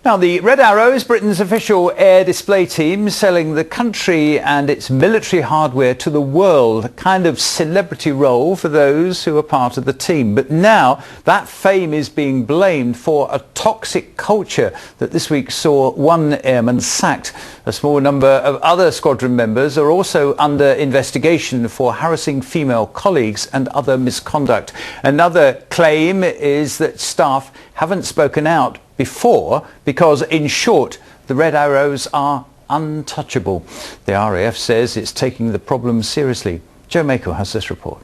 Now, the Red Arrow is Britain's official air display team, selling the country and its military hardware to the world, a kind of celebrity role for those who are part of the team. But now that fame is being blamed for a toxic culture that this week saw one airman sacked. A small number of other squadron members are also under investigation for harassing female colleagues and other misconduct. Another claim is that staff haven't spoken out before because, in short, the Red Arrows are untouchable. The RAF says it's taking the problem seriously. Joe Mako has this report.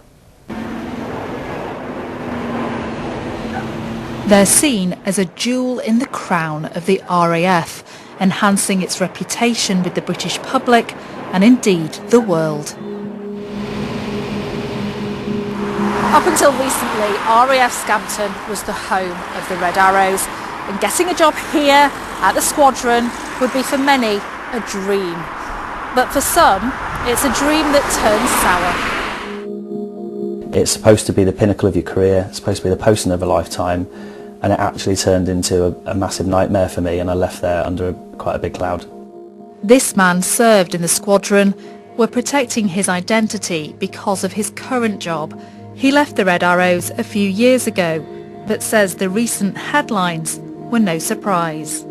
They're seen as a jewel in the crown of the RAF, enhancing its reputation with the British public and indeed the world. Up until recently, RAF Scampton was the home of the Red Arrows, and getting a job here at the squadron would be for many a dream. But for some, it's a dream that turns sour. It's supposed to be the pinnacle of your career, it's supposed to be the posting of a lifetime, and it actually turned into a massive nightmare for me, and I left there under quite a big cloud. This man served in the squadron. We're protecting his identity because of his current job. He left the Red Arrows a few years ago, but says the recent headlines were no surprise.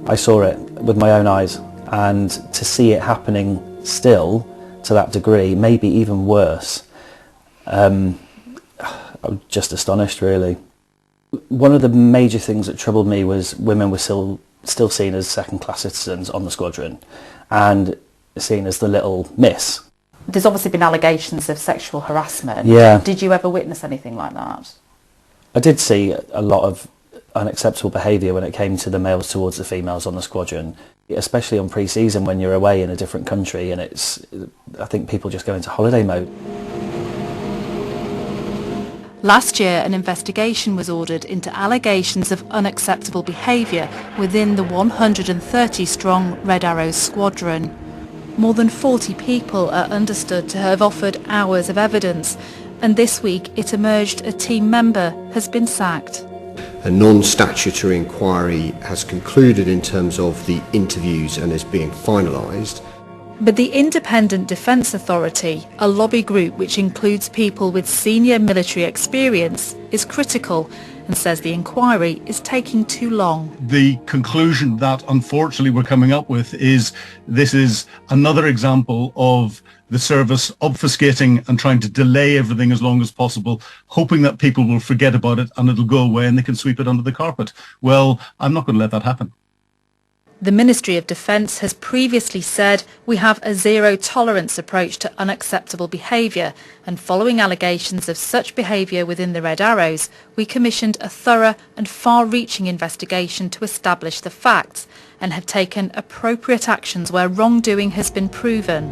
I saw it with my own eyes, and to see it happening still to that degree, maybe even worse, I'm just astonished, really. One of the major things that troubled me was women were still seen as second-class citizens on the squadron and seen as the little miss. There's obviously been allegations of sexual harassment. Yeah. Did you ever witness anything like that? I did see a lot of unacceptable behaviour when it came to the males towards the females on the squadron, especially on pre-season when you're away in a different country, and I think people just go into holiday mode. Last year, an investigation was ordered into allegations of unacceptable behaviour within the 130-strong Red Arrows squadron. More than 40 people are understood to have offered hours of evidence, and this week it emerged a team member has been sacked. A non-statutory inquiry has concluded in terms of the interviews and is being finalised. But the Independent Defence Authority, a lobby group which includes people with senior military experience, is critical and says the inquiry is taking too long. The conclusion that unfortunately we're coming up with is this is another example of the service obfuscating and trying to delay everything as long as possible, hoping that people will forget about it and it'll go away and they can sweep it under the carpet. Well, I'm not going to let that happen. The Ministry of Defence has previously said we have a zero-tolerance approach to unacceptable behaviour, and following allegations of such behaviour within the Red Arrows, we commissioned a thorough and far-reaching investigation to establish the facts and have taken appropriate actions where wrongdoing has been proven.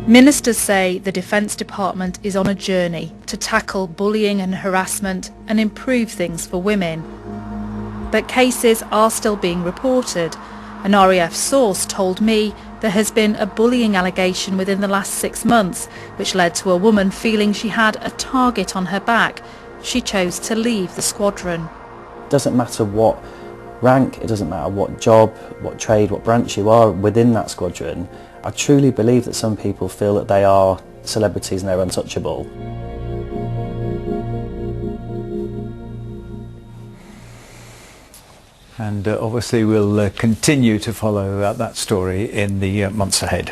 Ministers say the Defence Department is on a journey to tackle bullying and harassment and improve things for women. But cases are still being reported. An RAF source told me there has been a bullying allegation within the last 6 months, which led to a woman feeling she had a target on her back. She chose to leave the squadron. It doesn't matter what rank, it doesn't matter what job, what trade, what branch you are within that squadron. I truly believe that some people feel that they are celebrities and they're untouchable. And obviously we'll continue to follow that story in the months ahead.